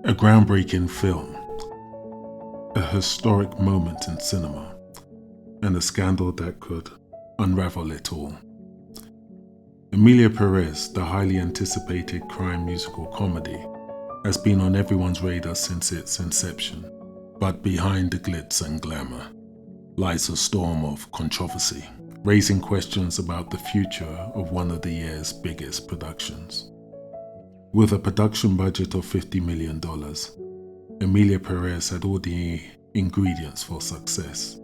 A groundbreaking film, a historic moment in cinema, and a scandal that could unravel it all. Emilia Pérez, the highly anticipated crime musical comedy, has been on everyone's radar since its inception. But behind the glitz and glamour lies a storm of controversy, raising questions about the future of one of the year's biggest productions. With a production budget of $50 million, Emilia Pérez had all the ingredients for success.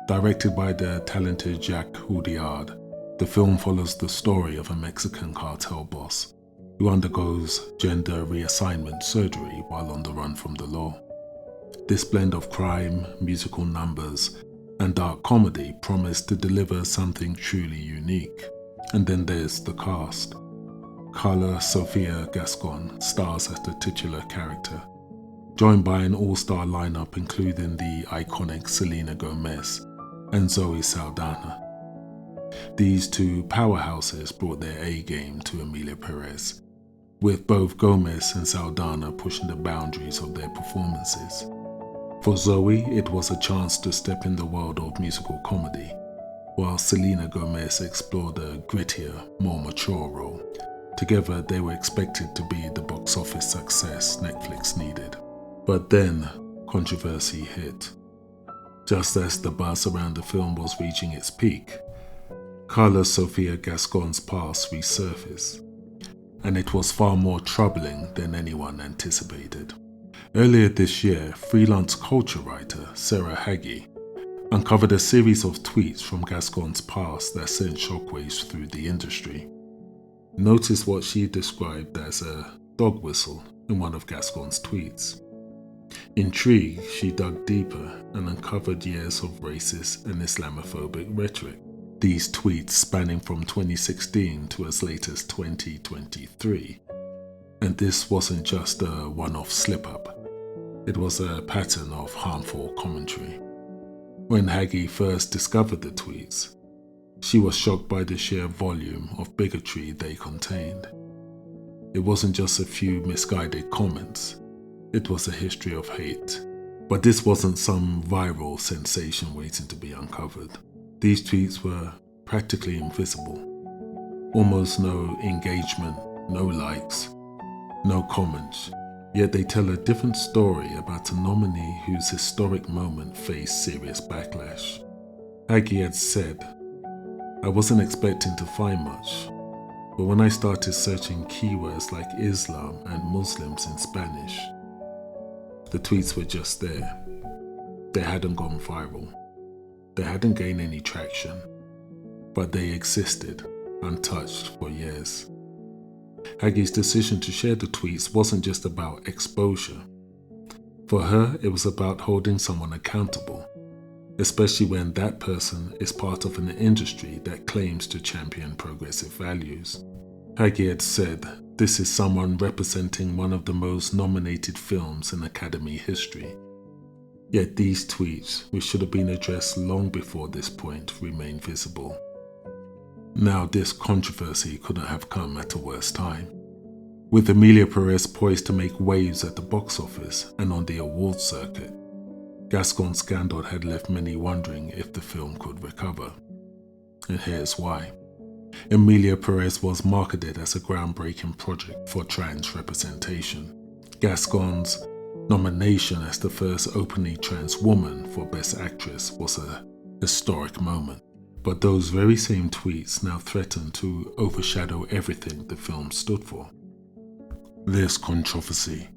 Directed by the talented Jacques Audiard, the film follows the story of a Mexican cartel boss who undergoes gender reassignment surgery while on the run from the law. This blend of crime, musical numbers, and dark comedy promised to deliver something truly unique. And then there's the cast. Carla Sofia Gascon stars as the titular character, joined by an all-star lineup including the iconic Selena Gomez and Zoe Saldana. These two powerhouses brought their A-game to Emilia Pérez, with both Gomez and Saldana pushing the boundaries of their performances. For Zoe, it was a chance to step in the world of musical comedy, while Selena Gomez explored a grittier, more mature role. Together, they were expected to be the box office success Netflix needed. But then, controversy hit. Just as the buzz around the film was reaching its peak, Carla Sofia Gascon's past resurfaced, and it was far more troubling than anyone anticipated. Earlier this year, freelance culture writer Sarah Hagi uncovered a series of tweets from Gascon's past that sent shockwaves through the industry. Notice what she described as a dog whistle in one of Gascon's tweets. Intrigued, she dug deeper and uncovered years of racist and Islamophobic rhetoric. These tweets spanning from 2016 to as late as 2023. And this wasn't just a one-off slip-up. It was a pattern of harmful commentary. When Hagi first discovered the tweets, she was shocked by the sheer volume of bigotry they contained. It wasn't just a few misguided comments, it was a history of hate. But this wasn't some viral sensation waiting to be uncovered. These tweets were practically invisible. Almost no engagement, no likes, no comments. Yet they tell a different story about a nominee whose historic moment faced serious backlash. Hagi had said, "I wasn't expecting to find much, but when I started searching keywords like Islam and Muslims in Spanish, the tweets were just there. They hadn't gone viral. They hadn't gained any traction, but they existed, untouched for years." Hagi's decision to share the tweets wasn't just about exposure. For her, it was about holding someone accountable, especially when that person is part of an industry that claims to champion progressive values. Hagi had said, "This is someone representing one of the most nominated films in Academy history." Yet these tweets, which should have been addressed long before this point, remain visible. Now this controversy couldn't have come at a worse time. With Emilia Pérez poised to make waves at the box office and on the awards circuit, Gascon's scandal had left many wondering if the film could recover. And here's why. Emilia Pérez was marketed as a groundbreaking project for trans representation. Gascon's nomination as the first openly trans woman for Best Actress was a historic moment. But those very same tweets now threaten to overshadow everything the film stood for. This controversy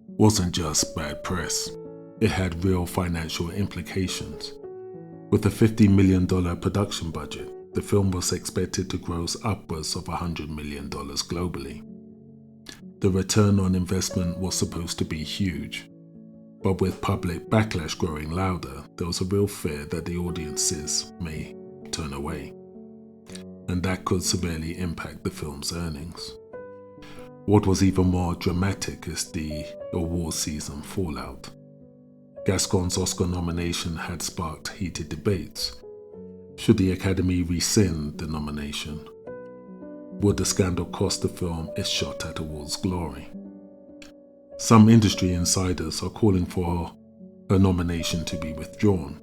wasn't just bad press. It had real financial implications. With a $50 million production budget, the film was expected to gross upwards of $100 million globally. The return on investment was supposed to be huge, but with public backlash growing louder, there was a real fear that the audiences may turn away, and that could severely impact the film's earnings. What was even more dramatic is the award season fallout. Gascon's Oscar nomination had sparked heated debates. Should the Academy rescind the nomination? Would the scandal cost the film its shot at awards glory? Some industry insiders are calling for her nomination to be withdrawn,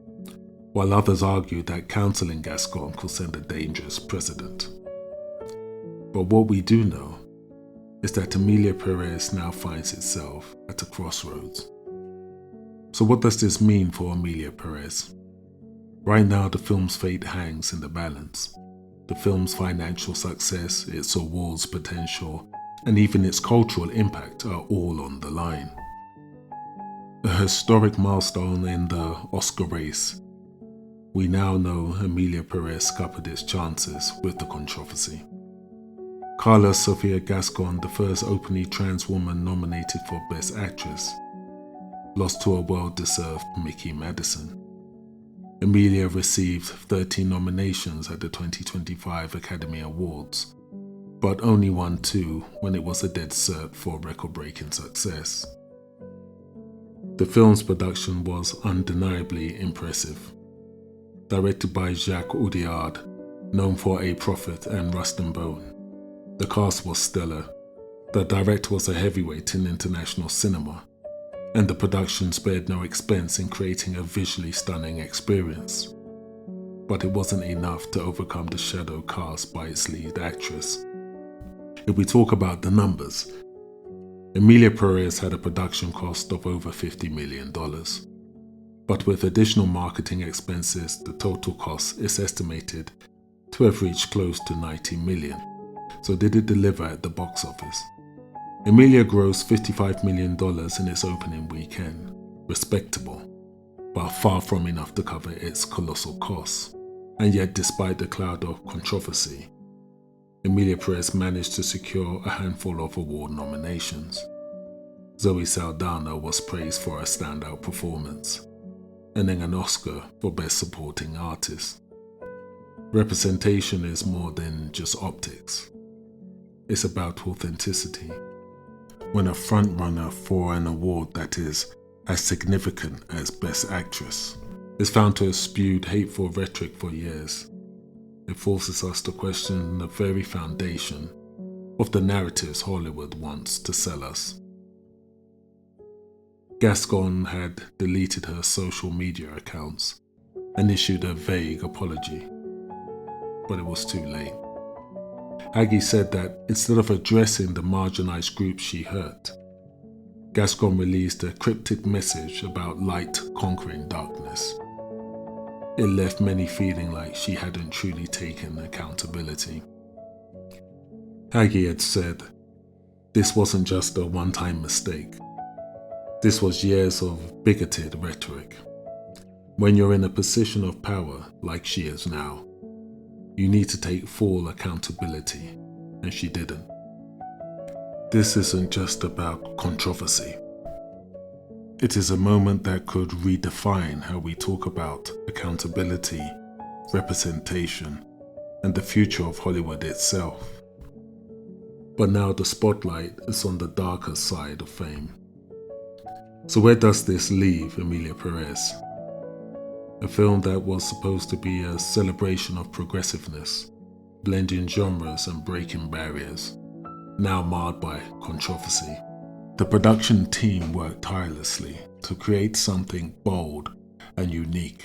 while others argue that cancelling Gascon could send a dangerous precedent. But what we do know is that Emilia Pérez now finds itself at a crossroads. So what does this mean for Emilia Pérez? Right now, the film's fate hangs in the balance. The film's financial success, its awards potential, and even its cultural impact are all on the line. A historic milestone in the Oscar race. We now know Emilia Pérez scuppered its chances with the controversy. Carla Sofia Gascon, the first openly trans woman nominated for Best Actress, lost to a well-deserved Mickey Madison. Emilia received 13 nominations at the 2025 Academy Awards, but only won 2 when it was a dead cert for record-breaking success. The film's production was undeniably impressive. Directed by Jacques Audiard, known for A Prophet and Rust and Bone, the cast was stellar. The director was a heavyweight in international cinema, and the production spared no expense in creating a visually stunning experience. But it wasn't enough to overcome the shadow cast by its lead actress. If we talk about the numbers, Emilia Pérez had a production cost of over $50 million. But with additional marketing expenses, the total cost is estimated to have reached close to $90 million. So did it deliver at the box office? Emilia grossed $55 million in its opening weekend. Respectable, but far from enough to cover its colossal costs. And yet, despite the cloud of controversy, Emilia Pérez managed to secure a handful of award nominations. Zoe Saldana was praised for a standout performance, earning an Oscar for Best Supporting Artist. Representation is more than just optics. It's about authenticity. When a frontrunner for an award that is as significant as Best Actress is found to have spewed hateful rhetoric for years, it forces us to question the very foundation of the narratives Hollywood wants to sell us. Gascon had deleted her social media accounts and issued a vague apology, but it was too late. Aggie said that instead of addressing the marginalized groups she hurt, Gascon released a cryptic message about light conquering darkness. It left many feeling like she hadn't truly taken accountability. Aggie had said, this wasn't just a one-time mistake. This was years of bigoted rhetoric. When you're in a position of power like she is now, you need to take full accountability, and she didn't. This isn't just about controversy. It is a moment that could redefine how we talk about accountability, representation, and the future of Hollywood itself. But now the spotlight is on the darker side of fame. So where does this leave Emilia Pérez? A film that was supposed to be a celebration of progressiveness, blending genres and breaking barriers, now marred by controversy. The production team worked tirelessly to create something bold and unique.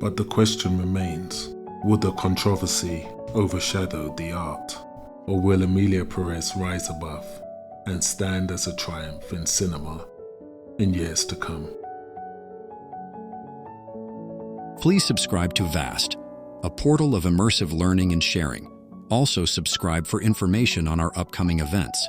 But the question remains, will the controversy overshadow the art? Or will Emilia Pérez rise above and stand as a triumph in cinema in years to come? Please subscribe to VAST, a portal of immersive learning and sharing. Also subscribe for information on our upcoming events.